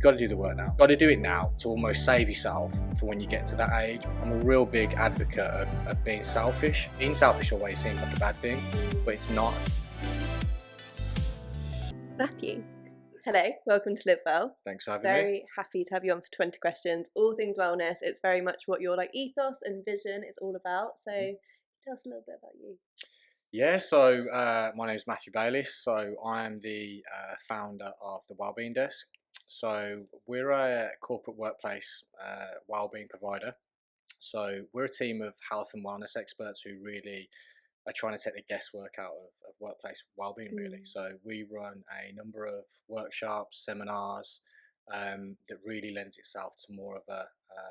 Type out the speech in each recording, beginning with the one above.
got to do the work now. Got to do it now to almost save yourself for when you get to that age. I'm a real big advocate of being selfish. Being selfish always seems like a bad thing, but it's not. Matthew, hello, welcome to Livewell. Thanks for having me. Very happy to have you on for 20 questions, all things wellness. It's very much what your ethos and vision is all about. So tell us a little bit about you. Yeah, so my name is Matthew Bayliss. So I am the founder of the Wellbeing Desk. So we're a corporate workplace wellbeing provider. So we're a team of health and wellness experts who really are trying to take the guesswork out of workplace wellbeing, really. So we run a number of workshops, seminars that really lends itself to more of a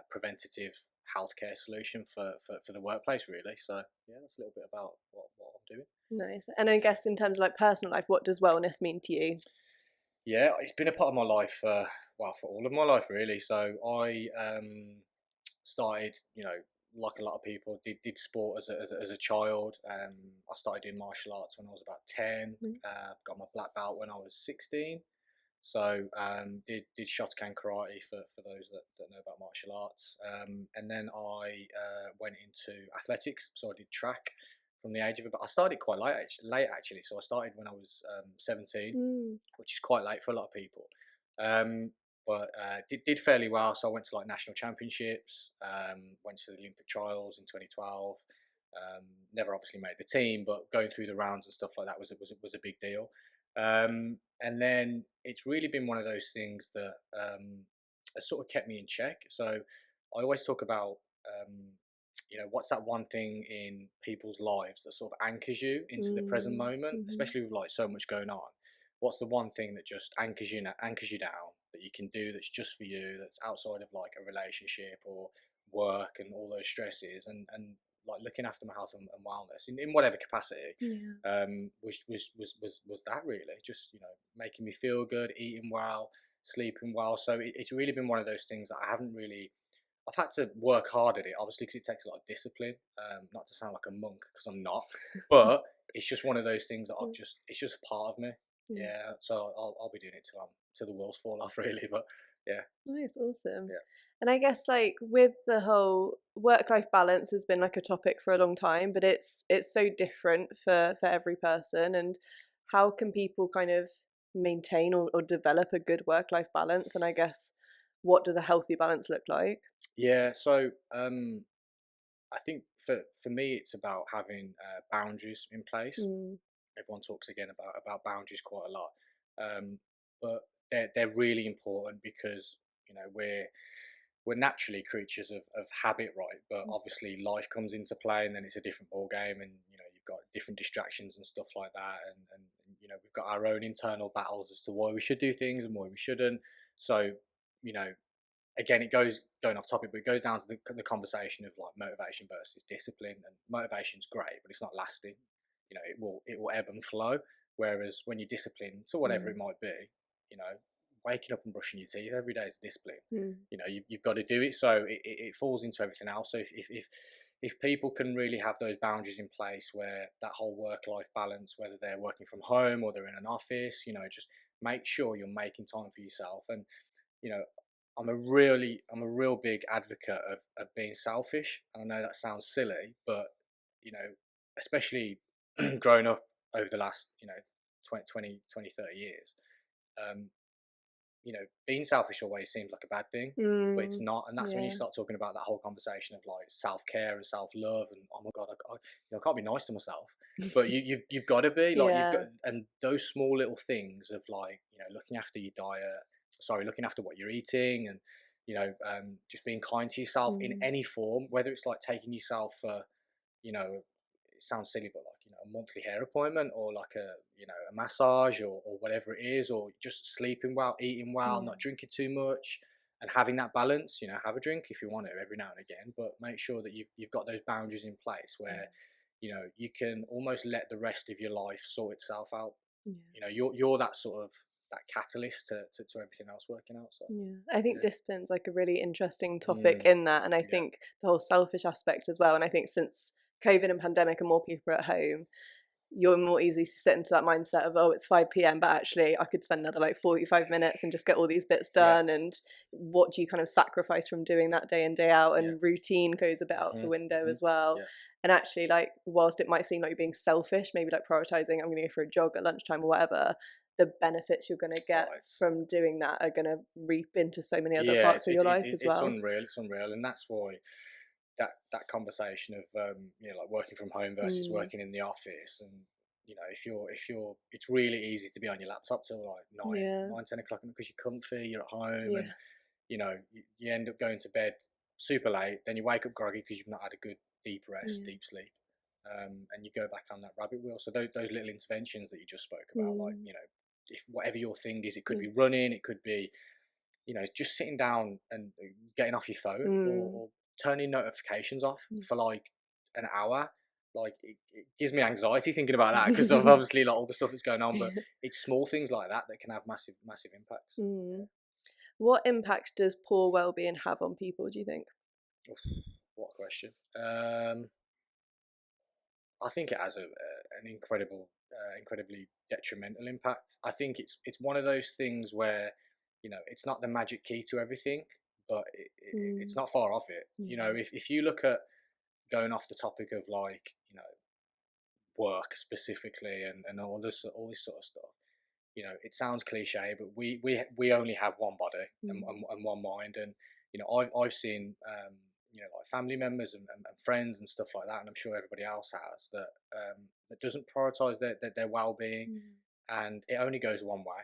preventative healthcare solution for the workplace, really. So yeah, that's a little bit about what I'm doing. Nice. And I guess in terms of personal life, what does wellness mean to you? Yeah, it's been a part of my life for all of my life, really. So I started, like a lot of people, did sport as a child. I started doing martial arts when I was about 10. Got my black belt when I was 16. So did Shotokan karate for those that know about martial arts. And then I went into athletics. So I did track from the age of about. I started quite late actually. So I started when I was 17, which is quite late for a lot of people. But did fairly well. So I went to national championships, went to the Olympic trials in 2012. Never obviously made the team, but going through the rounds and stuff like that was a big deal. And then it's really been one of those things that has sort of kept me in check. So I always talk about what's that one thing in people's lives that sort of anchors you into the present moment, especially with so much going on. What's the one thing that just anchors you down, that you can do, that's just for you, that's outside of a relationship or work and all those stresses, and looking after my health and wellness in whatever capacity, was that really just making me feel good, eating well, sleeping well. So it's really been one of those things that I've had to work hard at it, obviously, because it takes a lot of discipline. Not to sound like a monk, because I'm not, but it's just one of those things that it's just part of me. Yeah, so I'll be doing it till the wheels fall off, really. But yeah, nice, awesome. Yeah. And I guess with the whole work-life balance has been a topic for a long time, but it's so different for every person. And how can people kind of maintain or develop a good work-life balance? And I guess, what does a healthy balance look like? Yeah, so I think for me it's about having boundaries in place. Everyone talks again about boundaries quite a lot, but they're really important because we're naturally creatures of habit, right? But obviously life comes into play, and then it's a different ball game, and you've got different distractions and stuff like that, and we've got our own internal battles as to why we should do things and why we shouldn't. So again, going off topic, but it goes down to the conversation of motivation versus discipline. And motivation's great, but it's not lasting. It will ebb and flow. Whereas when you're disciplined to whatever it might be, waking up and brushing your teeth every day is discipline. You've got to do it. So it falls into everything else. So if people can really have those boundaries in place, where that whole work-life balance, whether they're working from home or they're in an office, just make sure you're making time for yourself. And I'm a real big advocate of being selfish. And I know that sounds silly, but especially growing up over the last 20, 30 years, being selfish always seems like a bad thing, but it's not. And that's when you start talking about that whole conversation of self-care and self-love, and oh my god, I can't be nice to myself, but you've got to be you've got, and those small little things of looking after your diet, looking after what you're eating, and just being kind to yourself in any form, whether it's taking yourself for it sounds silly, but a monthly hair appointment, or a massage, or whatever it is, or just sleeping well, eating well, not drinking too much, and having that balance. Have a drink if you want to every now and again, but make sure that you've got those boundaries in place where you can almost let the rest of your life sort itself out. You're that sort of that catalyst to everything else working out. So I think discipline's a really interesting topic in that, and I think the whole selfish aspect as well. And I think since COVID and pandemic and more people are at home, you're more easy to sit into that mindset of, oh, it's 5 p.m., but actually I could spend another like 45 minutes and just get all these bits Yeah. done. And what do you kind of sacrifice from doing that day in, day out? Yeah. And routine goes a bit out the Mhm, window mhm. as well. Yeah. And actually, like, whilst it might seem like you're being selfish, maybe like prioritizing, I'm going to go for a jog at lunchtime or whatever, the benefits you're going to Oh, get it's from doing that are going to reap into so many other yeah, parts of your life as it's well. unreal. It's unreal, and that's why that conversation of like working from home versus Mm, working in the office, and if you're it's really easy to be on your laptop till like yeah, 10 o'clock because you're comfy, you're at home, and yeah, you end up going to bed super late, then you wake up groggy because you've not had a good deep rest, yeah. deep sleep, and you go back on that rabbit wheel. So those little interventions that you just spoke about, like Mm, if whatever your thing is, it could yeah. be running, it could be it's just sitting down and getting off your phone, Mm, or turning notifications off mm. for like an hour. Like it gives me anxiety thinking about that because of obviously like all the stuff that's going on. But it's small things like that that can have massive impacts. Mm. What impact does poor well-being have on people, do you think? Oof, what a question. I think it has an incredibly detrimental impact. I think it's one of those things where it's not the magic key to everything, but it's Mm, not far off it. yeah. If you look at going off the topic of like work specifically, and all this sort of stuff. It sounds cliche, but we only have one body Mm, and one mind, and I've seen like family members and friends and stuff like that, and I'm sure everybody else has that doesn't prioritize their well being, mm, and it only goes one way.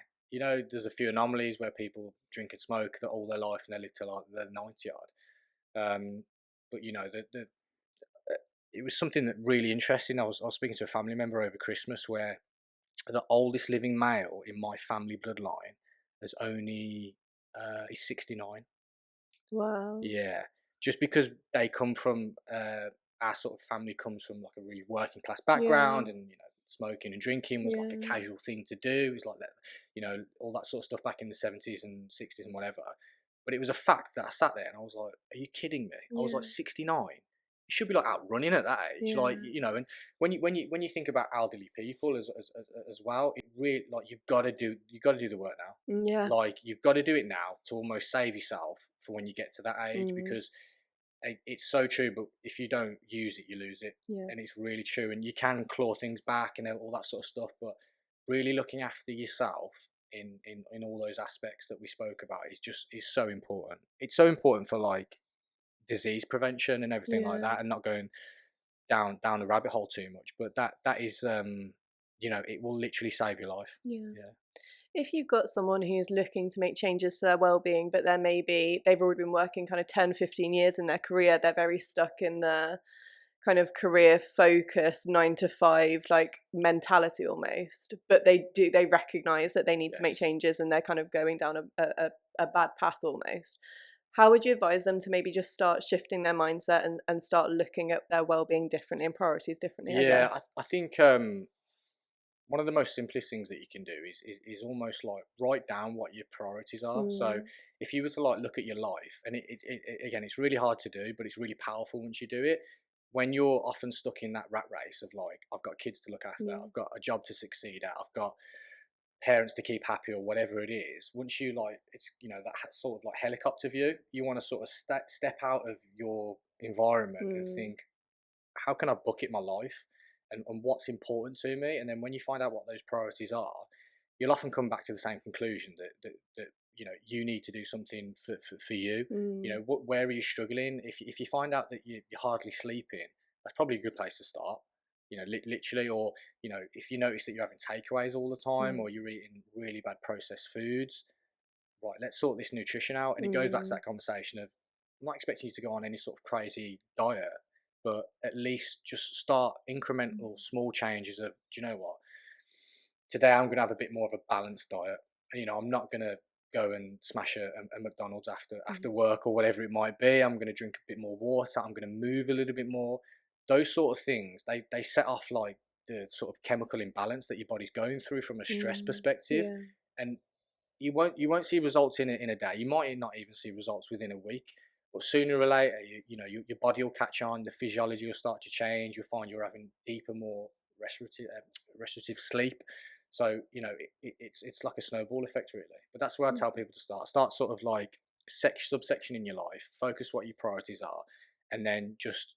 There's a few anomalies where people drink and smoke that all their life and they live till like they're 90 odd. But it was something that really interesting. I was speaking to a family member over Christmas where the oldest living male in my family bloodline is only he's 69. wow. Yeah, just because they come from our sort of family comes from like a really working class Yeah, background, and smoking and drinking was like a yeah, casual thing to do. It was like that, all that sort of stuff back in the 70s and 60s and whatever. But it was a fact that I sat there and I was like, "Are you kidding me?" I was yeah, like 69. You should be like out running at that age, like yeah, and when you think about elderly people as well, it really like you got to do the work now. yeah, Like you've got to do it now to almost save yourself for when you get to that age, mm, because it's so true. But if you don't use it, you lose it, yeah, and it's really true. And you can claw things back and all that sort of stuff, but really looking after yourself in all those aspects that we spoke about is so important. It's so important for like disease prevention and everything like yeah, that, and not going down the rabbit hole too much. But that is it will literally save your life. yeah. Yeah. If you've got someone who's looking to make changes to their well-being, but then maybe they've already been working kind of 10, 15 years in their career, they're very stuck in the kind of career focus 9 to 5 like mentality almost, but they recognize that they need to make Yes. changes and they're kind of going down a bad path almost. How would you advise them to maybe just start shifting their mindset and start looking at their well-being differently and priorities differently, I Yeah, guess? I think one of the most simplest things that you can do is almost like write down what your priorities are. So Mm, if you were to like look at your life, and again, it's really hard to do, but it's really powerful once you do it. When you're often stuck in that rat race of like, I've got kids to look after, yeah. I've got a job to succeed at, I've got parents to keep happy, or whatever it is. Once you like, it's that sort of like helicopter view. You want to sort of step out of your environment and Mm, think, how can I bucket my life, and what's important to me? And then when you find out what those priorities are, you'll often come back to the same conclusion that you need to do something for you. mm, Where are you struggling? If you find out that you're hardly sleeping, that's probably a good place to start. Literally, or if you notice that you're having takeaways all the time, yeah. or you're eating really bad processed foods, right, let's sort this nutrition out. And it goes back to Mm, that conversation of, I'm not expecting you to go on any sort of crazy diet, but at least just start mm, incremental small changes of, do you know what? Today I'm going to have a bit more of a balanced diet. I'm not going to go and smash a McDonald's mm, after work or whatever it might be. I'm going to drink a bit more water. I'm going to move a little bit more. Those sort of things, they set off like the sort of chemical imbalance that your body's going through from a stress mm, perspective. yeah. And you won't see results in a day. You might not even see results within a week, but sooner or later, your body will catch on. The physiology will start to change. You'll find you're having deeper, more restorative sleep. So it's like a snowball effect really. But that's where I tell people to start sort of like subsection in your life, focus what your priorities are, and then just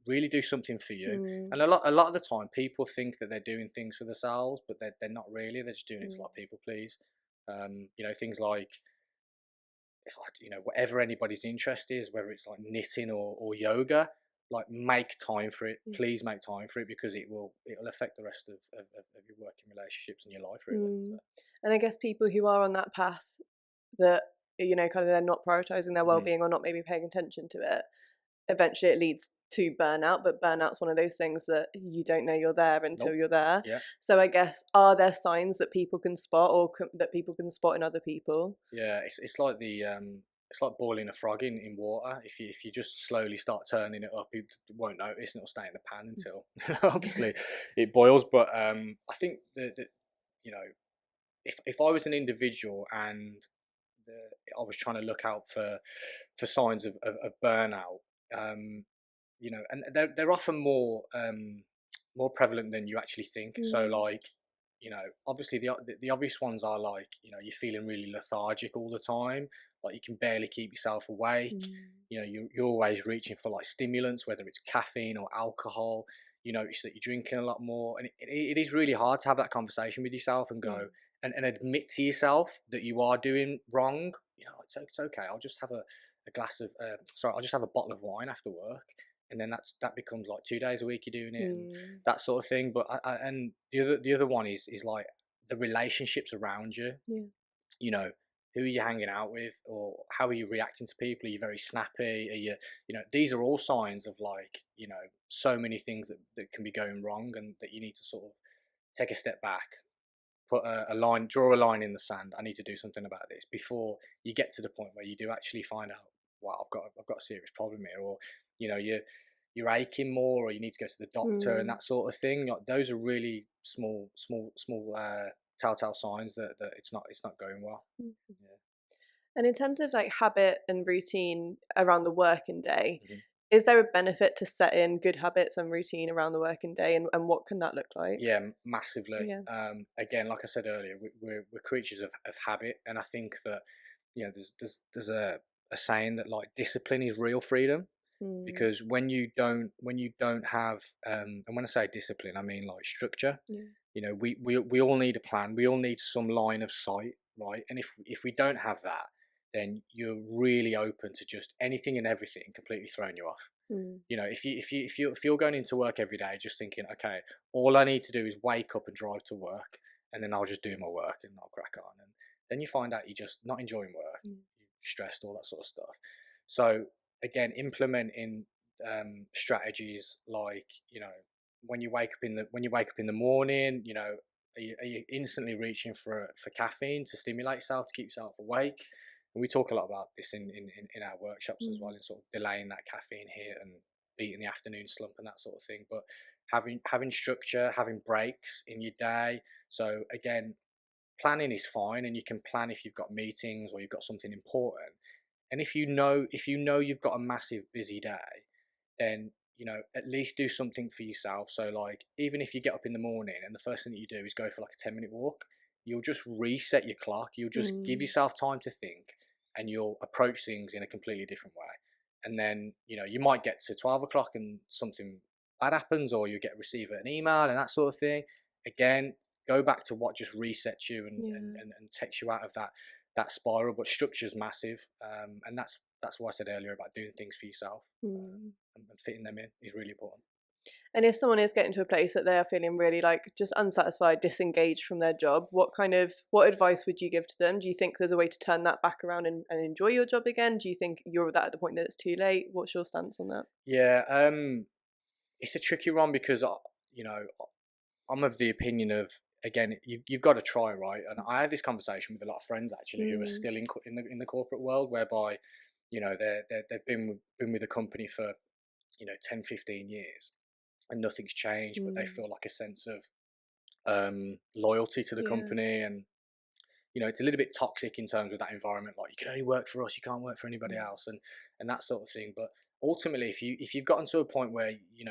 really do something for you. Mm, And a lot of the time people think that they're doing things for themselves, but they're not really. They're just doing it to mm, like people please. Things like whatever anybody's interest is, whether it's like knitting or yoga, like make time for it. mm, Please make time for it, because it'll affect the rest of your working relationships and your life really. So. mm. And I guess people who are on that path that, kind of they're not prioritizing their Mhm. well-being or not maybe paying attention to it, eventually it leads to burnout, but burnout's one of those things that you don't know you're there until Nope. you're there. Yeah. So I guess, are there signs that people can spot or that people can spot in other people? Yeah. It's like it's like boiling a frog in water. If you just slowly start turning it up, you won't notice, and it'll stay in the pan until obviously it boils. But I think that you know if I was an individual and the, I was trying to look out for signs of burnout, and they're often more prevalent than you actually think. So Mm, like, obviously the obvious ones are like, you're feeling really lethargic all the time, like you can barely keep yourself awake. mm, You're always reaching for like stimulants, whether it's caffeine or alcohol. You notice that you're drinking a lot more, and it is really hard to have that conversation with yourself and yeah. go and admit to yourself that you are doing wrong. It's okay. I'll just have a glass of I'll just have a bottle of wine after work, and then that becomes like 2 days a week you're doing it, and Mm, that sort of thing. But and the other one is like the relationships around you. yeah. You know, who are you hanging out with, or how are you reacting to people? Are you very snappy? Are these are all signs of like, so many things that can be going wrong, and that you need to sort of take a step back, put a line, draw a line in the sand. I need to do something about this before you get to the point where you do actually find out, wow, I've got a serious problem here, or you're aching more, or you need to go to the doctor and Mm, that sort of thing. Like those are really small telltale signs that it's not going well. mm. Yeah. And in terms of like habit and routine around the working day, Mhm. is there a benefit to set in good habits and routine around the working day, and what can that look like? Yeah, massively. Yeah. Again, like I said earlier, we're creatures of habit, and I think that there's a saying that like discipline is real freedom, Mm, because when you don't have and when I say discipline, I mean like structure. yeah. We all need a plan. We all need some line of sight, right? And if we don't have that, then you're really open to just anything and everything completely throwing you off. Mm, If you're going into work every day just thinking, okay, all I need to do is wake up and drive to work, and then I'll just do my work and I'll crack on, and then you find out you're just not enjoying work, mm, you're stressed, all that sort of stuff. So again, implementing strategies like, when you wake up in the morning, are you instantly reaching for caffeine to stimulate yourself, to keep yourself awake? And we talk a lot about this in our workshops as well, mm, in sort of delaying that caffeine hit and beating the afternoon slump and that sort of thing. But having structure, having breaks in your day. So again, planning is fine, and you can plan if you've got meetings or you've got something important. And if you know you've got a massive busy day, then at least do something for yourself. So like, even if you get up in the morning and the first thing that you do is go for like a 10-minute walk, you'll just reset your clock. You'll just give mm, yourself time to think, and you'll approach things in a completely different way. And then you might get to 12 o'clock and something bad happens, or you get receive an email and that sort of thing. Again, go back to what just resets you and and, yeah. and, and takes you out of that spiral. But structure's massive, and that's what I said earlier about doing things for yourself, Mm. and fitting them in is really important. And if someone is getting to a place that they are feeling really like just unsatisfied, disengaged from their job, what advice would you give to them? Do you think there's a way to turn that back around and enjoy your job again? Do you think you're at the point that it's too late? What's your stance on that? Yeah, it's a tricky one, because you know I'm of the opinion of, again, you've got to try, right? And I had this conversation with a lot of friends actually who are Mm, still in the corporate world, whereby they've been with the company for 10, 15 years, and nothing's changed, but they mm, feel like a sense of loyalty to the yeah. company. And it's a little bit toxic in terms of that environment, like, you can only work for us, you can't work for anybody Mm, else, and that sort of thing. But ultimately, if you've gotten to a point where you're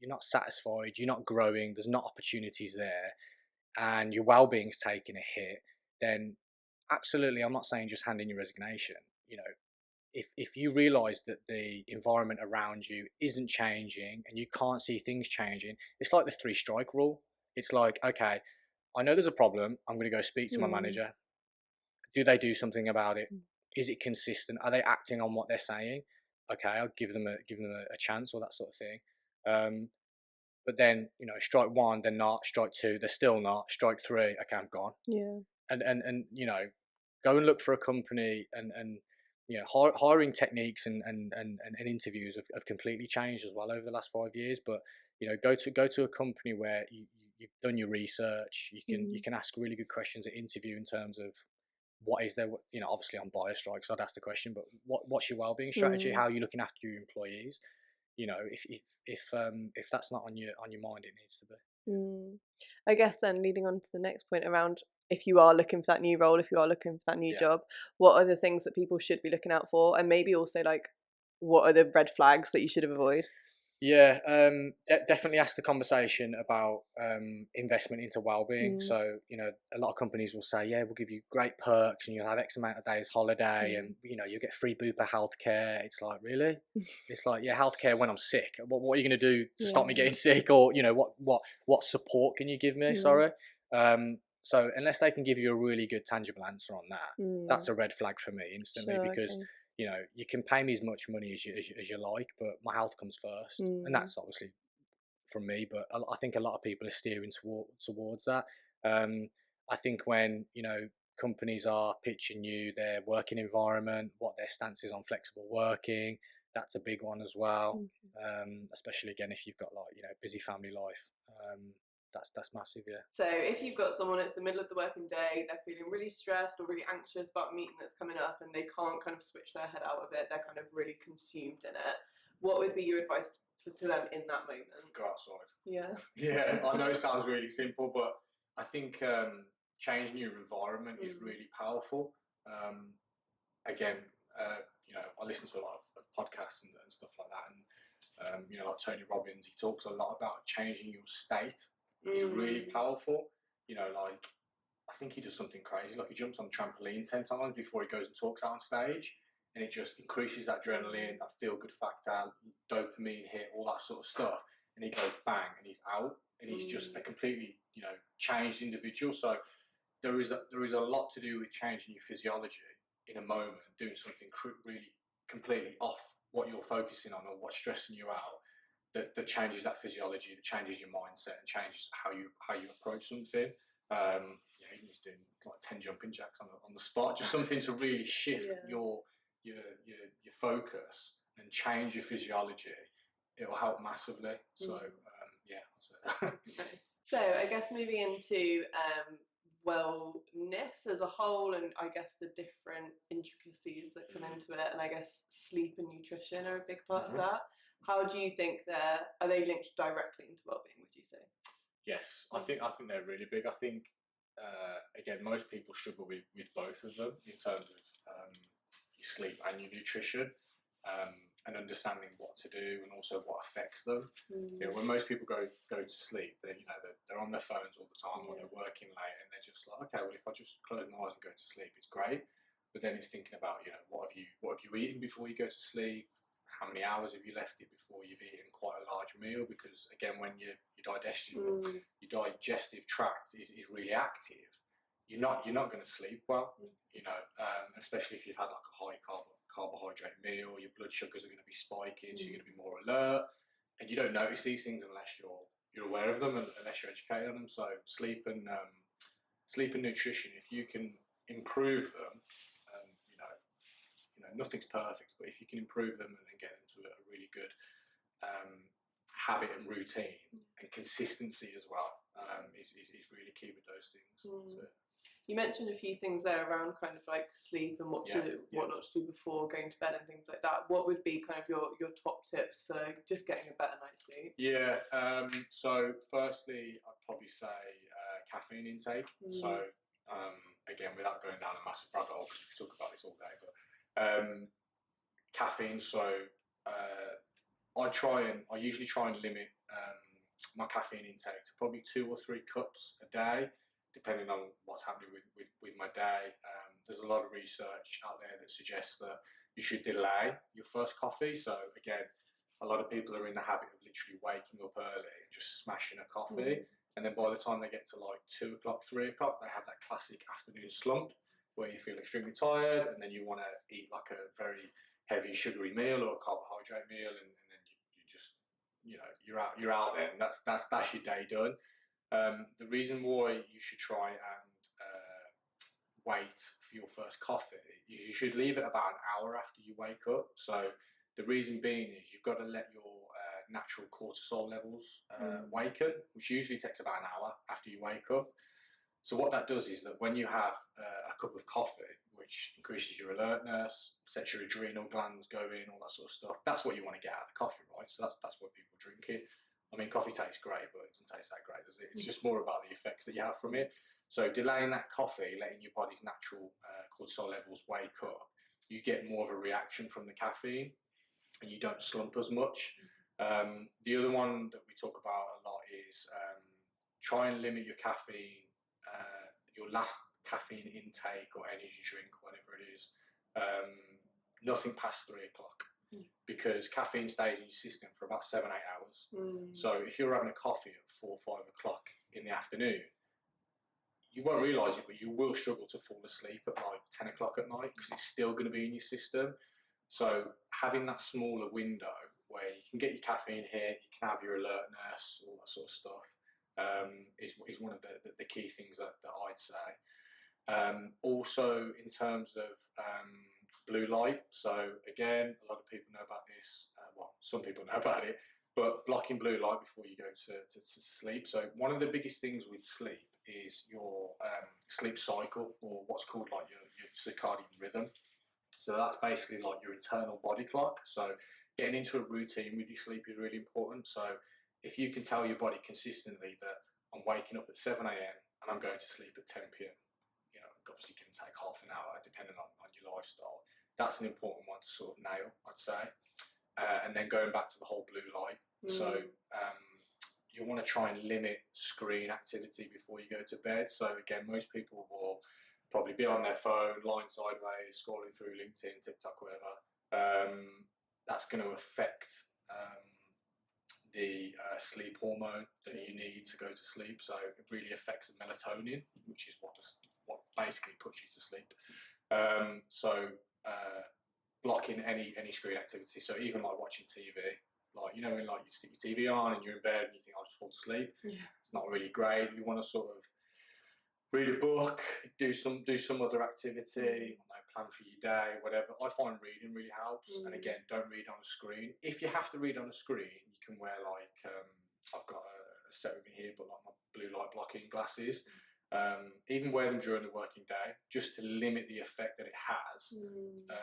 not satisfied, you're not growing, there's not opportunities there, and your well-being's taking a hit, then absolutely, I'm not saying just hand in your resignation. You know, if you realize that the environment around you isn't changing and you can't see things changing, it's like the three strike rule. It's like, okay, I know there's a problem. I'm going to go speak to my Mm. manager. Do they do something about it? Is it consistent? Are they acting on what they're saying? Okay, I'll give them a chance, or that sort of thing. But then, strike one, they're not. Strike two, they're still not. Strike three, okay, I'm gone. Yeah. And go and look for a company, and hiring techniques and interviews have completely changed as well over the last 5 years. But go to a company where you've done your research. You can ask really good questions at interview in terms of what is there. Obviously I'm biased, right? So I'd ask the question, but what's your well-being strategy? Mm. How are you looking after your employees? If that's not on your mind, it needs to be. Mm. I guess then leading on to the next point around, if you are looking for that new role, if you are looking for that new Yeah. job, what are the things that people should be looking out for? And maybe also like, what are the red flags that you should avoid? Yeah, definitely ask the conversation about investment into well-being. Mm. So, a lot of companies will say, yeah, we'll give you great perks and you'll have X amount of days holiday and, Mm. you'll get free Bupa healthcare. It's like, really? It's like, yeah, healthcare when I'm sick. What are you going to do to stop me Yeah. getting sick? Or, what support can you give me? Mm. Sorry. So unless they can give you a really good tangible answer on that, that's Mm. a red flag for me instantly, Sure. because Okay. you can pay me as much money as you like, but my health comes first, and Mm. that's obviously from me. But I think a lot of people are steering towards that. Um, I think when companies are pitching you their working environment, what their stance is on flexible working, that's a big one as well. Okay. Especially again if you've got busy family life, that's massive. Yeah. So if you've got someone, it's the middle of the working day, they're feeling really stressed or really anxious about a meeting that's coming up and they can't kind of switch their head out of it, they're kind of really consumed in it. What would be your advice to them in that moment? Go outside. Yeah. Yeah, I know it sounds really simple, but I think changing your environment is really powerful. Again, I listen to a lot of podcasts and stuff like that, and like Tony Robbins, he talks a lot about changing your state is really powerful. Like I think he does something crazy, like he jumps on a trampoline 10 times before he goes and talks out on stage, and it just increases that adrenaline, that feel good factor, dopamine hit, all that sort of stuff, and he goes bang, and he's out, and he's just a completely changed individual. So there is a lot to do with changing your physiology in a moment, doing something really completely off what you're focusing on or what's stressing you out, that changes that physiology, that changes your mindset, and changes how you approach something. Even just doing like 10 jumping jacks on the spot, just something to really shift your focus and change your physiology. It will help massively. So yeah, that's it. Nice. So I guess moving into wellness as a whole, and I guess the different intricacies that come into it, and I guess sleep and nutrition are a big part of that. How do you think are they linked directly into well-being, would you say? Yes, I think they're really big. I think again, most people struggle with both of them in terms of your sleep and your nutrition, and understanding what to do and also what affects them. When most people go to sleep, they're on their phones all the time, or they're working late, and they're just like, okay, well, if I just close my eyes and go to sleep, it's great. But then it's thinking about what have you eaten before you go to sleep? How many hours have you left it before you've eaten quite a large meal? Because again, when your digestive tract is really active, you're not going to sleep well. Especially if you've had like a high carbohydrate meal, your blood sugars are going to be spiking, so you're going to be more alert, and you don't notice these things unless you're aware of them and unless you're educated on them. So sleep and nutrition, if you can improve them, um, you know nothing's perfect, but if you can improve them and get them to a really good habit and routine and consistency as well, is really key with those things. So, you mentioned a few things there around kind of like sleep and what not to do before going to bed and things like that. What would be kind of your top tips for just getting a better night's sleep? Yeah. So firstly, I'd probably say caffeine intake. So again, without going down a massive rabbit hole, because we could talk about this all day, but caffeine. So I usually try and limit my caffeine intake to probably 2 or 3 cups a day, depending on what's happening with my day. There's a lot of research out there that suggests that you should delay your first coffee. So again, a lot of people are in the habit of literally waking up early and just smashing a coffee. And then by the time they get to like 2 o'clock, 3 o'clock, they have that classic afternoon slump where you feel extremely tired, and then you want to eat like a very heavy sugary meal or a carbohydrate meal, and then you just, you're out there, and that's your day done. The reason why you should try and wait for your first coffee is you should leave it about an hour after you wake up. So the reason being is you've got to let your natural cortisol levels waken, which usually takes about an hour after you wake up. So what that does is that when you have a cup of coffee, which increases your alertness, sets your adrenal glands going, all that sort of stuff, that's what you want to get out of the coffee, right? So that's why people drink it. I mean, coffee tastes great, but it doesn't taste that great, does it? It's just more about the effects that you have from it. So delaying that coffee, letting your body's natural cortisol levels wake up, you get more of a reaction from the caffeine, and you don't slump as much. The other one that we talk about a lot is try and limit your caffeine, your last caffeine intake or energy drink, whatever it is, nothing past 3 o'clock. Because caffeine stays in your system for about 7-8 hours. So if you're having a coffee at 4-5 o'clock in the afternoon, you won't realise it, but you will struggle to fall asleep at like 10 o'clock at night because it's still going to be in your system. So having that smaller window where you can get your caffeine hit, you can have your alertness, all that sort of stuff, is one of the key things that I'd say. Also, in terms of blue light, so again, a lot of people know about this, well, some people know about it, but blocking blue light before you go to sleep. So one of the biggest things with sleep is your sleep cycle, or what's called like your circadian rhythm. So that's basically like your internal body clock. So getting into a routine with your sleep is really important. So if you can tell your body consistently that I'm waking up at 7 a.m. and I'm going to sleep at 10 p.m., obviously it can take half an hour depending on your lifestyle. That's an important one to sort of nail, I'd say. And then going back to the whole blue light. So you want to try and limit screen activity before you go to bed. So again, most people will probably be on their phone, lying sideways, scrolling through LinkedIn, TikTok, whatever. That's going to affect the sleep hormone that you need to go to sleep. So it really affects the melatonin, which is what basically puts you to sleep. So blocking any screen activity. So even like watching TV, like when like you stick your TV on and you're in bed and you think I'll just fall to sleep. It's not really great. You want to sort of read a book, do some other activity, plan for your day, whatever. I find reading really helps. And again, don't read on a screen. If you have to read on a screen, you can wear like I've got a set with me here, but like my blue light blocking glasses. Even wear them during the working day, just to limit the effect that it has,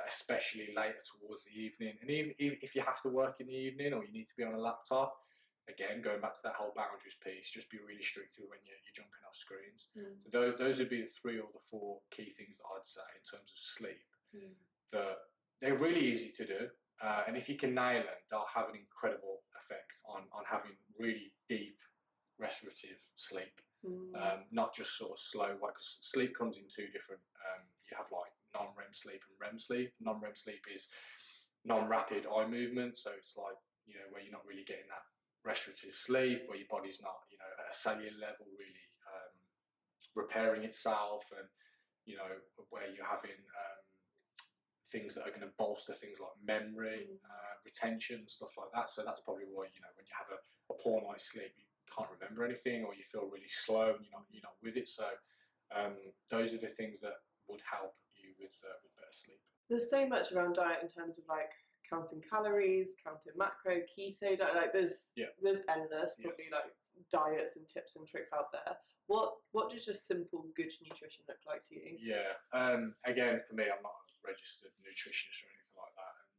especially later towards the evening. And even if you have to work in the evening or you need to be on a laptop, again, going back to that whole boundaries piece, just be really strict when you're jumping off screens. So those would be the 3 or the 4 key things that I'd say in terms of sleep. That they're really easy to do, and if you can nail them, they'll have an incredible effect on having really deep restorative sleep. Not just sort of slow, because sleep comes in 2 different, you have like non-REM sleep and REM sleep. Non-REM sleep is non-rapid eye movement, so it's like, where you're not really getting that restorative sleep, where your body's not, at a cellular level really repairing itself, and, where you're having things that are going to bolster things like memory, retention, stuff like that. So that's probably why, when you have a poor night's sleep, you can't remember anything, or you feel really slow and you're not with it. So those are the things that would help you with better sleep. There's so much around diet in terms of like counting calories, counting macro, keto diet. Like there's endless probably like diets and tips and tricks out there. What does just simple good nutrition look like to you? Again, for me, I'm not a registered nutritionist or anything like that, and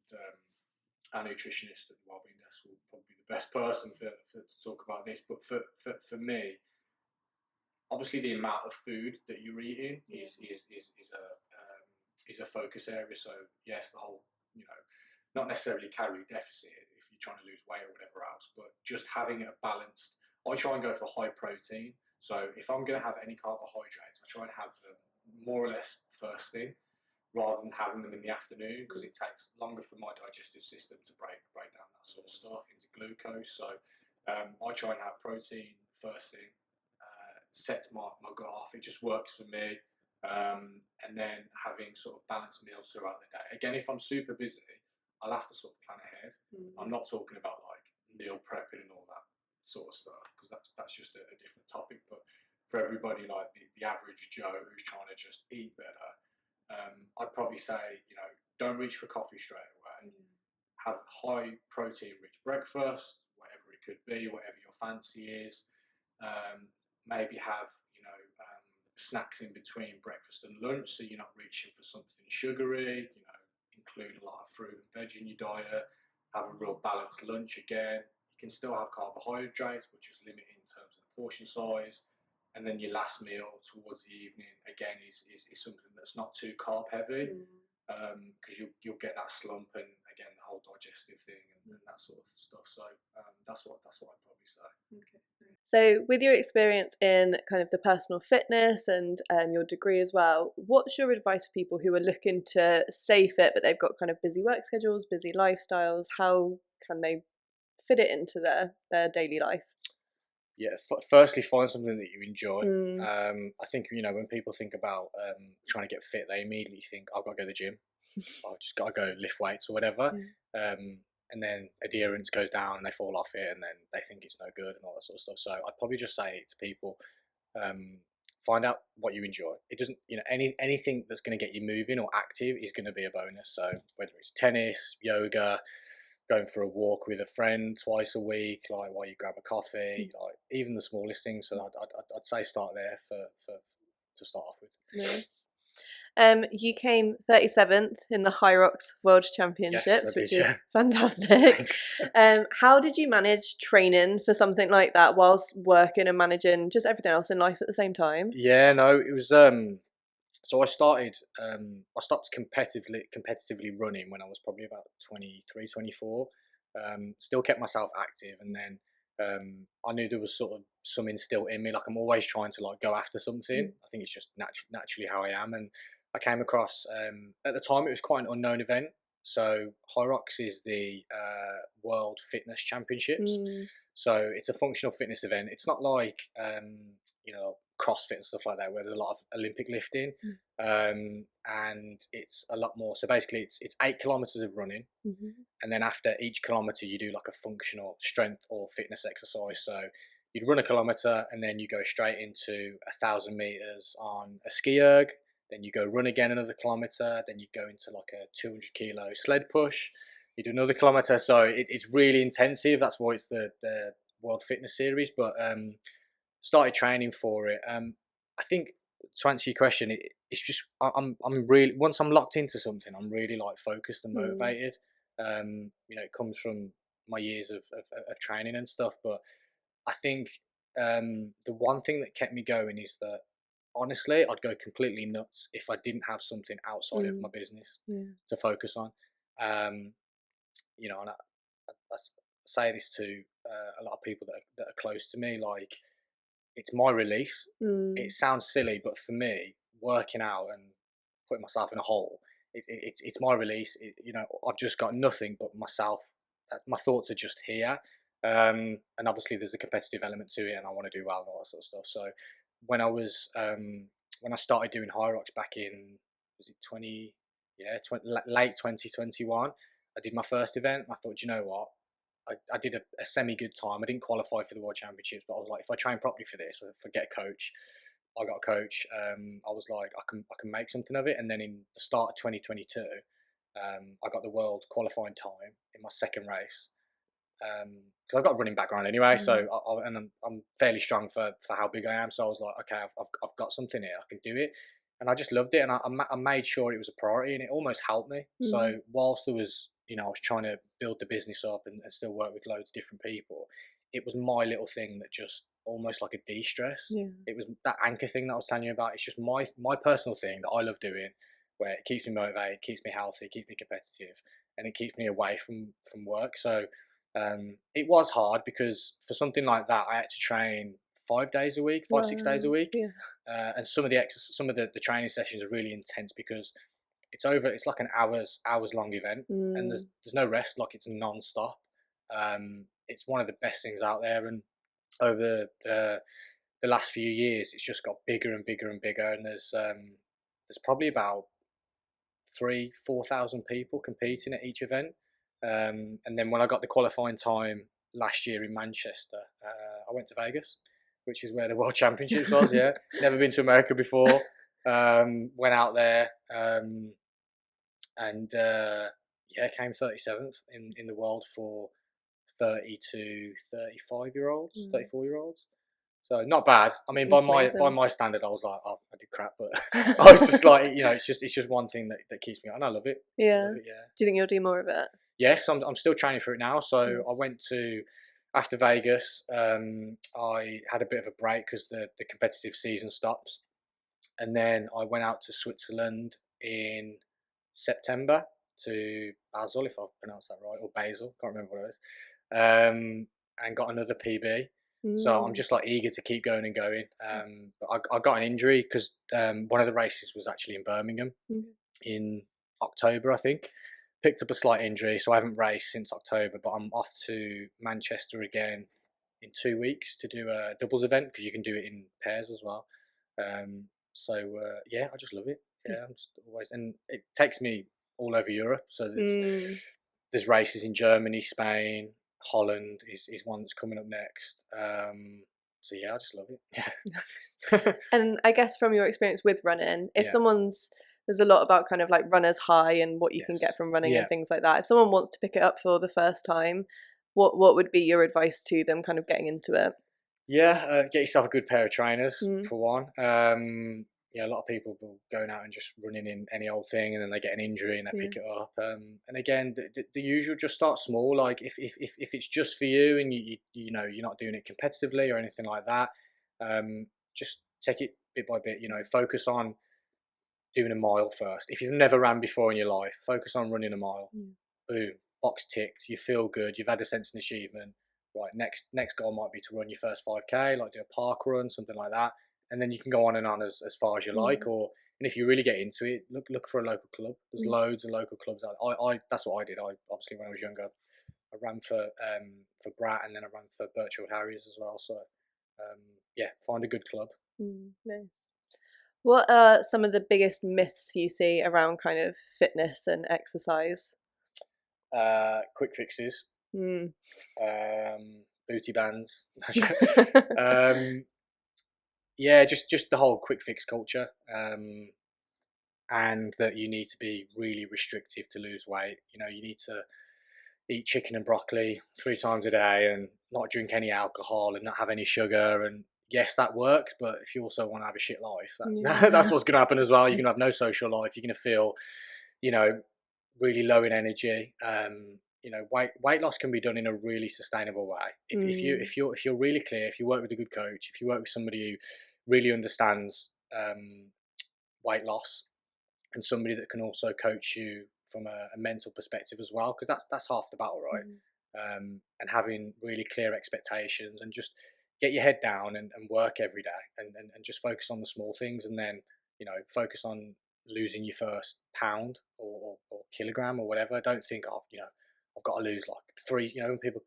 our nutritionist at the Wellbeing Desk will probably be the best person to talk about this. But for me, obviously the amount of food that you're eating is a focus area. So yes, the whole not necessarily calorie deficit if you're trying to lose weight or whatever else, but just having a balanced. I try and go for high protein. So if I'm going to have any carbohydrates, I try and have them more or less first thing, rather than having them in the afternoon, because it takes longer for my digestive system to break down that sort of stuff into glucose. So I try and have protein first thing, sets my gut off. It just works for me. And then having sort of balanced meals throughout the day. Again, if I'm super busy, I'll have to sort of plan ahead. I'm not talking about like meal prepping and all that sort of stuff, because that's just a different topic. But for everybody, like the average Joe who's trying to just eat better, I'd probably say, don't reach for coffee straight away. Have high protein rich breakfast, whatever it could be, whatever your fancy is. Maybe have snacks in between breakfast and lunch, so you're not reaching for something sugary. Include a lot of fruit and veg in your diet. Have a real balanced lunch again. You can still have carbohydrates, but just limit it in terms of the portion size. And then your last meal towards the evening again is something that's not too carb heavy, because you'll get that slump, and again the whole digestive thing and that sort of stuff. So that's what I'd probably say. Okay. So, with your experience in kind of the personal fitness and your degree as well, what's your advice for people who are looking to stay fit, but they've got kind of busy work schedules, busy lifestyles? How can they fit it into their daily life? Yeah, firstly, find something that you enjoy. Mm. I think when people think about trying to get fit, they immediately think I've got to go to the gym. I've just got to go lift weights or whatever. And then adherence goes down and they fall off it, and then they think it's no good and all that sort of stuff. So I'd probably just say to people, find out what you enjoy. It doesn't, anything that's going to get you moving or active is going to be a bonus. So whether it's tennis, yoga, going for a walk with a friend twice a week, like while you grab a coffee, like even the smallest things. So I'd say start there to start off with. Nice. You came 37th in the High Rocks World Championships, Yes, which is fantastic. How did you manage training for something like that whilst working and managing just everything else in life at the same time? Yeah, no, it was. So I stopped competitively running when I was probably about 23, 24. Still kept myself active, and then I knew there was sort of something still in me. Like I'm always trying to like go after something. I think it's just naturally how I am. And I came across at the time it was quite an unknown event. So High Rocks is the World Fitness Championships. So it's a functional fitness event. It's not like CrossFit and stuff like that, where there's a lot of Olympic lifting, and it's a lot more. So basically, it's 8 kilometers of running, and then after each kilometer, you do like a functional strength or fitness exercise. So you'd run a kilometer, and then you go straight into 1,000 meters on a ski erg. Then you go run again another kilometer. Then you go into like a 200 kilo sled push. You do another kilometer. So it's really intensive. That's why it's the World Fitness Series. But started training for it. I think to answer your question, it's just I'm really, once I'm locked into something, I'm really like focused and motivated. It comes from my years of training and stuff. But I think the one thing that kept me going is that honestly, I'd go completely nuts if I didn't have something outside of my business to focus on. And I say this to a lot of people that are close to me, like, it's my release. It sounds silly, but for me, working out and putting myself in a hole, it's my release. I've just got nothing but myself. My thoughts are just here, and obviously there's a competitive element to it, and I want to do well and all that sort of stuff. So when I started doing High Rocks back in, was it late 2021, I did my first event. And I thought, you know what? I did a semi-good time. I didn't qualify for the World Championships, but I was like, if I train properly for this, if I get a coach, I got a coach. I was like, I can make something of it. And then in the start of 2022, I got the world qualifying time in my second race. Because I've got a running background anyway, so I'm fairly strong for how big I am. So I was like, okay, I've got something here. I can do it. And I just loved it, and I made sure it was a priority, and it almost helped me. So whilst there was, I was trying to build the business up and still work with loads of different people, it was my little thing that just almost like a de-stress. It was that anchor thing that I was telling you about. It's just my personal thing that I love doing. where it keeps me motivated, keeps me healthy, keeps me competitive, and it keeps me away from work. So it was hard because for something like that, I had to train 5 days a week, 5 6 days a Wow. week, Yeah. and some of the training sessions are really intense because it's like an hours long event, and Mm. there's no rest, like it's non-stop. It's one of the best things out there, and over the last few years, it's just got bigger and bigger and bigger, and there's probably about 4,000 people competing at each event. And then when I got the qualifying time last year in Manchester, I went to Vegas, which is where the World Championships was. Yeah, never been to America before. Went out there, and yeah, came 37th in the world for 30 to 35-year-olds, Mm. 34-year-olds. So not bad. I mean, by That's my amazing. standard, I was like, oh, I did crap, but I was just like, it's just one thing that keeps me, and I love it. I Yeah. love it. Yeah. Do you think you'll do more of it? Yes, I'm still training for it now. So I Nice. went to after Vegas. I had a bit of a break because the competitive season stops, and then I went out to Switzerland in September to Basel, if I pronounced that right, or Basel, can't remember what it is, and got another PB. So I'm Mm. just like eager to keep going and going. But I got an injury because one of the races was actually in Birmingham Mm. in October, I think. Picked up a slight injury, so I haven't raced since October. But I'm off to Manchester again in 2 weeks to do a doubles event because you can do it in pairs as well. Yeah, I just love it. Yeah, I'm just always, and it takes me all over Europe. So Mm. there's races in Germany, Spain, Holland is one that's coming up next. So yeah, I just love it. And I guess from your experience with running, if Yeah. someone's there's a lot about kind of like runner's high and what you can get Yes. from running Yeah. and things like that. If someone wants to pick it up for the first time, what would be your advice to them kind of getting into it? Yeah, get yourself a good pair of trainers Mm. for one. A lot of people will going out and just running in any old thing, and then they get an injury and they Yeah. pick it up. And again, the usual, just start small. Like if it's just for you and you know you're not doing it competitively or anything like that, just take it bit by bit. Focus on doing a mile first. If you've never ran before in your life, focus on running a mile. Mm. Boom, box ticked. You feel good. You've had a sense of achievement. Right, next goal might be to run your first 5K, like do a park run, something like that, and then you can go on and on as far as you like. Yeah. Or and if you really get into it, look for a local club. There's Mm. loads of local clubs out. I that's what I did. I obviously when I was younger, I ran for Brat and then I ran for Birchfield Harriers as well. So yeah, find a good club. Mm. Nice. What are some of the biggest myths you see around kind of fitness and exercise? Quick fixes, Mm. booty bands. Yeah, just the whole quick fix culture, and that you need to be really restrictive to lose weight. You need to eat chicken and broccoli 3 times a day and not drink any alcohol and not have any sugar. And yes, that works, but if you also want to have a shit life, that's Yeah. what's going to happen as well. You're going to have no social life. You're going to feel, you know, really low in energy. Weight loss can be done in a really sustainable way. Mm. If you're really clear, if you work with a good coach, if you work with somebody who really understands weight loss, and somebody that can also coach you from a mental perspective as well, because that's half the battle, right? Mm. And having really clear expectations and just get your head down and work every day and just focus on the small things, and then focus on losing your first pound or kilogram or whatever. Don't think of I've got to lose like three. When people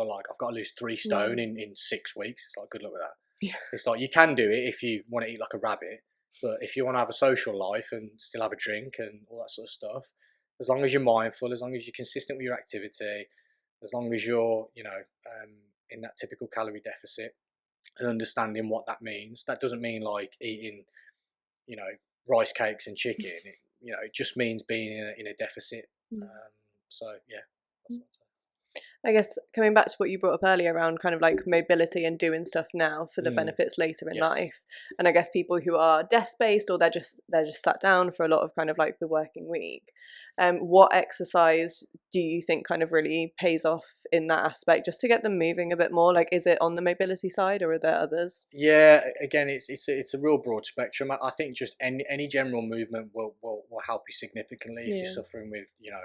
are like, I've got to lose 3 stone Mm. in 6 weeks. It's like, good luck with that. Yeah. It's like, you can do it if you want to eat like a rabbit, but if you want to have a social life and still have a drink and all that sort of stuff, as long as you're mindful, as long as you're consistent with your activity, as long as you're in that typical calorie deficit and understanding what that means. That doesn't mean like eating you know rice cakes and chicken. It just means being in a deficit. Mm. So yeah, that's what I'd say. I guess coming back to what you brought up earlier around kind of like mobility and doing stuff now for the benefits later in Yes. life, and I guess people who are desk based or they're just sat down for a lot of kind of like the working week. What exercise do you think kind of really pays off in that aspect, just to get them moving a bit more? Like, is it on the mobility side, or are there others? Yeah, again, it's a real broad spectrum. I think just any general movement will help you significantly if you're Yeah. suffering with you know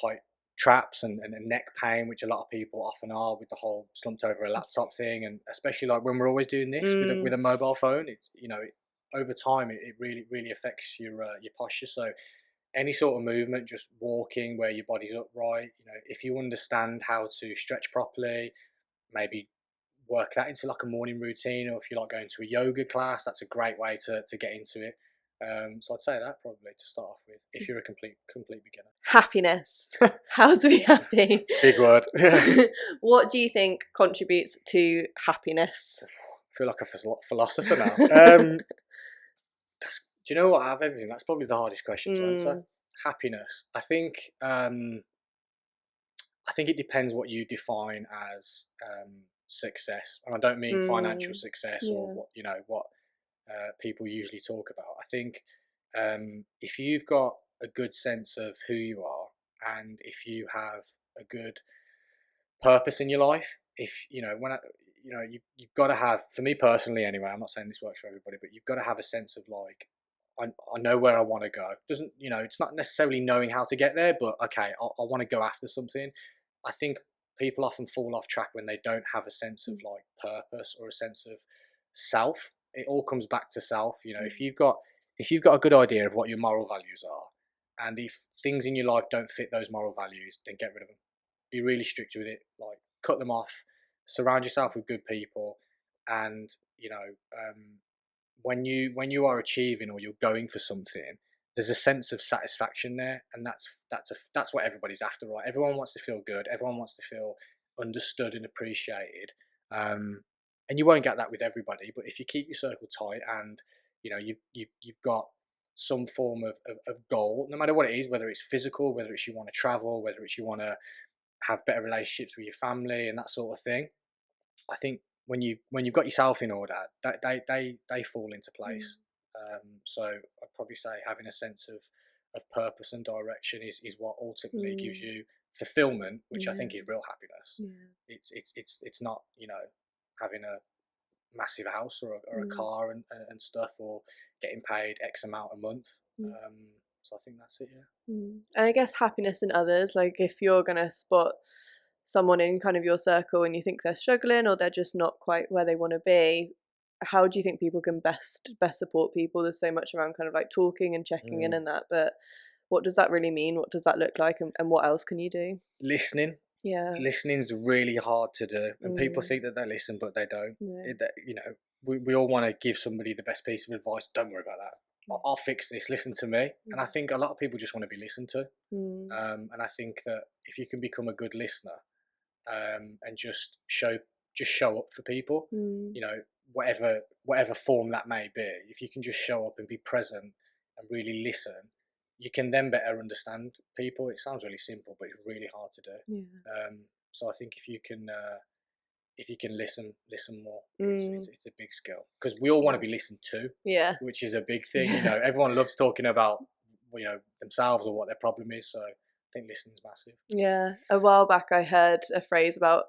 tight traps and neck pain, which a lot of people often are with the whole slumped over a laptop thing, and especially like when we're always doing this with Mm. with a mobile phone, it's over time it really affects your posture. So any sort of movement, just walking where your body's upright, if you understand how to stretch properly, maybe work that into like a morning routine, or if you like going to a yoga class, that's a great way to get into it. So I'd say that probably to start off with, if you're a complete beginner. Happiness. How to be happy. Big word. What do you think contributes to happiness? I feel like a philosopher now. Do you know what? Out of everything, that's probably the hardest question to answer. Mm. Happiness. I think it depends what you define as success, and I don't mean financial Mm. success or Yeah. what people usually talk about. I think if you've got a good sense of who you are, and if you have a good purpose in your life, if you know when I, you've got to have, for me personally anyway, I'm not saying this works for everybody, but you've got to have a sense of like, I know where I want to go. Doesn't it's not necessarily knowing how to get there, but okay, I want to go after something. I think people often fall off track when they don't have a sense of Mm. like purpose or a sense of self. It all comes back to self. Mm. If you've got a good idea of what your moral values are, and if things in your life don't fit those moral values, then get rid of them. Be really strict with it. Like, cut them off. Surround yourself with good people, and when you are achieving or you're going for something, there's a sense of satisfaction there, and that's what everybody's after, right? Everyone wants to feel good. Everyone wants to feel understood and appreciated. Um, and you won't get that with everybody, but if you keep your circle tight, and you've got some form of goal, no matter what it is, whether it's physical, whether it's you want to travel, whether it's you want to have better relationships with your family and that sort of thing. I think when you've got yourself in order, that they fall into Mm. place. So I'd probably say having a sense of purpose and direction is what ultimately gives Mm. you fulfillment, which I think is Yeah. real happiness. Yeah. It's not having a massive house or a Mm. car and stuff, or getting paid X amount a month. Mm. Um, so I think that's it. Yeah. Mm. And I guess happiness in others, like if you're gonna spot someone in kind of your circle and you think they're struggling or they're just not quite where they want to be, how do you think people can best support people? There's so much around kind of like talking and checking in Mm. and that, but what does that really mean? What does that look like, and what else can you do? Listening. Yeah. Listening's really hard to do, and people Mm. think that they listen, but they don't. Yeah. We all want to give somebody the best piece of advice. Don't worry about that. I'll fix this. Listen to me. And I think a lot of people just want to be listened to. Mm. And I think that if you can become a good listener, and just show up for people, Mm. you know, whatever form that may be. If you can just show up and be present and really listen, you can then better understand people. It sounds really simple, but it's really hard to do. Yeah. So I think if you can listen more, it's Mm. it's it's a big skill, because we all want to Yeah. be listened to, Yeah. which is a big thing. Yeah. Everyone loves talking about themselves or what their problem is. So I think listening's massive. Yeah. A while back I heard a phrase about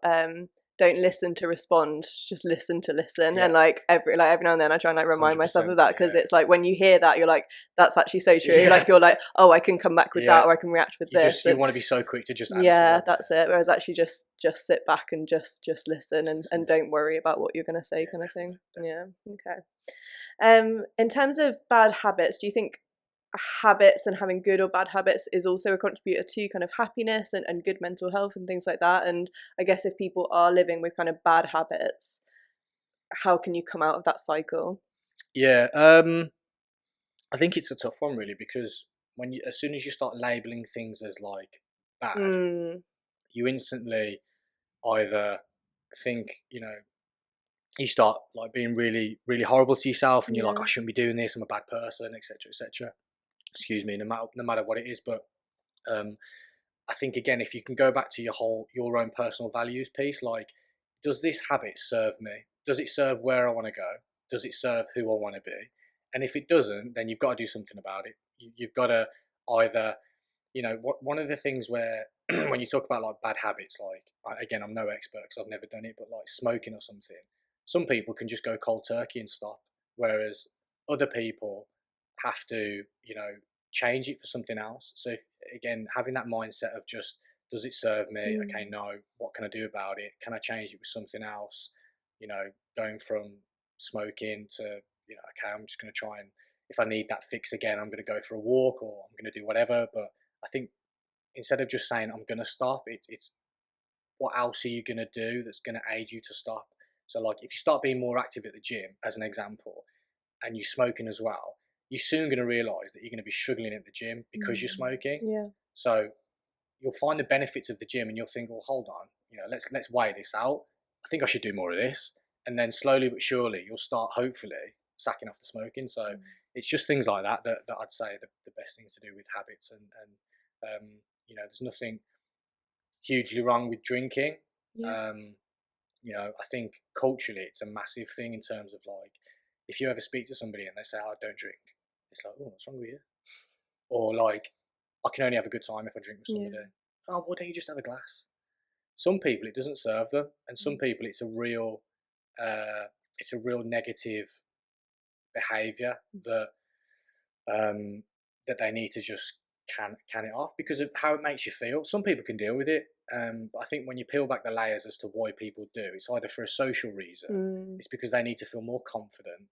don't listen to respond, just listen to listen. Yeah, And like every now and then I try and like remind myself of 100%. that, because Yeah, it's like when you hear that you're like, that's actually so true. yeah, Like you're like, oh, I can come back with yeah. that, or I can react with You this. just you And want to be so quick to just answer yeah, them. that's Yeah, it. Whereas actually just sit back and just listen, just and listen. Yeah, don't worry about what you're gonna say, yeah, kind of thing. definitely, definitely. Yeah. Okay. In terms of bad habits, do you think habits and having good or bad habits is also a contributor to kind of happiness and good mental health and things like that? And I guess if people are living with kind of bad habits, how can you come out of that cycle? Yeah, I think it's a tough one really, because as soon as you start labeling things as like bad, Mm. you instantly either think, you start like being really, really horrible to yourself, and you're like, I Yeah. shouldn't be doing this. I'm a bad person, etc., etc. Excuse me, no matter what it is, but um, I think again, if you can go back to your own personal values piece, like, does this habit serve me? Does it serve where I want to go? Does it serve who I want to be? And if it doesn't, then you've got to do something about it. You've got to either, one of the things where when you talk about like bad habits, like again, I'm no expert because I've never done it, but like smoking or something, some people can just go cold turkey and stop, whereas other people have to, change it for something else. So if, again, having that mindset of just, does it serve me? Okay, Mm. no. What can I do about it? Can I change it with something else? Going from smoking to, okay, I'm just going to try and, if I need that fix again, I'm going to go for a walk or I'm going to do whatever. But I think instead of just saying I'm going to stop, it's what else are you going to do that's going to aid you to stop? So like if you start being more active at the gym, as an example, and you're smoking as well, you're soon going to realize that you're going to be struggling at the gym because you're smoking. Yeah. So you'll find the benefits of the gym and you'll think, well, hold on, let's weigh this out. I think I should do more of this. And then slowly but surely you'll start hopefully sacking off the smoking. So it's just things like that I'd say the best things to do with habits. And there's nothing hugely wrong with drinking. Yeah. I think culturally it's a massive thing in terms of like, if you ever speak to somebody and they say, oh, I don't drink, it's like, oh, what's wrong with you? Or like, I can only have a good time if I drink with somebody. Yeah. Oh, why don't you just have a glass? Some people it doesn't serve them, and some people it's a real negative behaviour that they need to just can it off because of how it makes you feel. Some people can deal with it, but I think when you peel back the layers as to why people do, it's either for a social reason, it's because they need to feel more confident.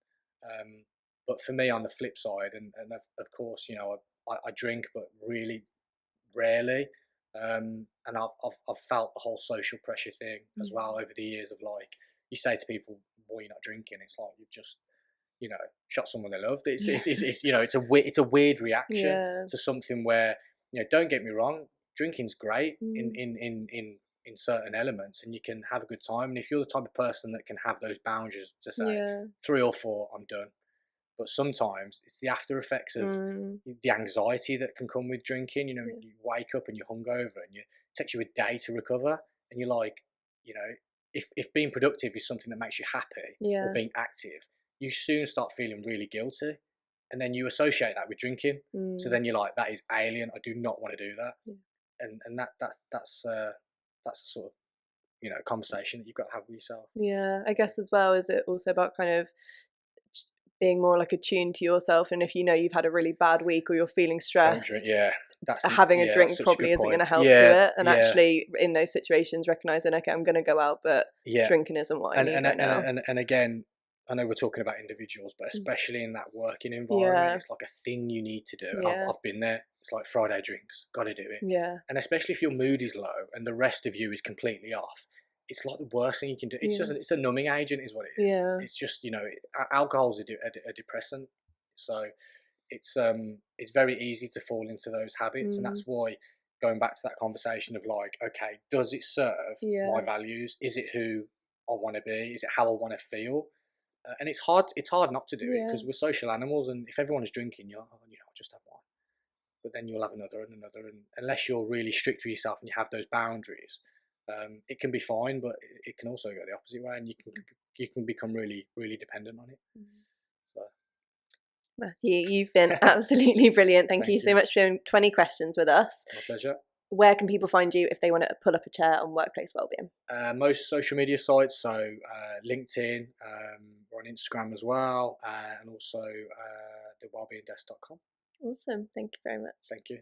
But for me, on the flip side, and of course, I drink, but really rarely. And I've felt the whole social pressure thing as well over the years of like, you say to people, why you're not drinking? It's like you've just, shot someone they loved. It's a weird reaction to something where, don't get me wrong, drinking's great in certain elements and you can have a good time. And if you're the type of person that can have those boundaries to say 3 or 4, I'm done. But sometimes it's the after effects of the anxiety that can come with drinking. You wake up and you're hungover and it takes you a day to recover. And you're like, if being productive is something that makes you happy or being active, you soon start feeling really guilty. And then you associate that with drinking. So then you're like, that is alien. I do not want to do that. And that's the sort of, conversation that you've got to have with yourself. Yeah, I guess as well, is it also about kind of being more like attuned to yourself, and if you've had a really bad week or you're feeling stressed, having a drink probably isn't going to help do it. And actually in those situations recognizing, okay, I'm going to go out, but drinking isn't what I need right now. And again, I know we're talking about individuals, but especially in that working environment, it's like a thing you need to do. And I've been there. It's like Friday drinks, got to do it. And especially if your mood is low and the rest of you is completely off, it's like the worst thing you can do. It's just it's a numbing agent, is what it is. It's just alcohol's a depressant, so it's very easy to fall into those habits, and that's why going back to that conversation of like, okay, does it serve my values? Is it who I want to be? Is it how I want to feel? And it's hard not to do it because we're social animals, and if everyone's drinking, you're like, oh, I'll just have one. But then you'll have another and another, and unless you're really strict with yourself and you have those boundaries, it can be fine, but it can also go the opposite way, and you can become really, really dependent on it. So, Matthew, you've been absolutely brilliant. Thank you so much for doing 20 questions with us. My pleasure. Where can people find you if they want to pull up a chair on workplace wellbeing? Most social media sites, so LinkedIn, we're on Instagram as well, and also the wellbeingdesk.com. Awesome. Thank you very much. Thank you.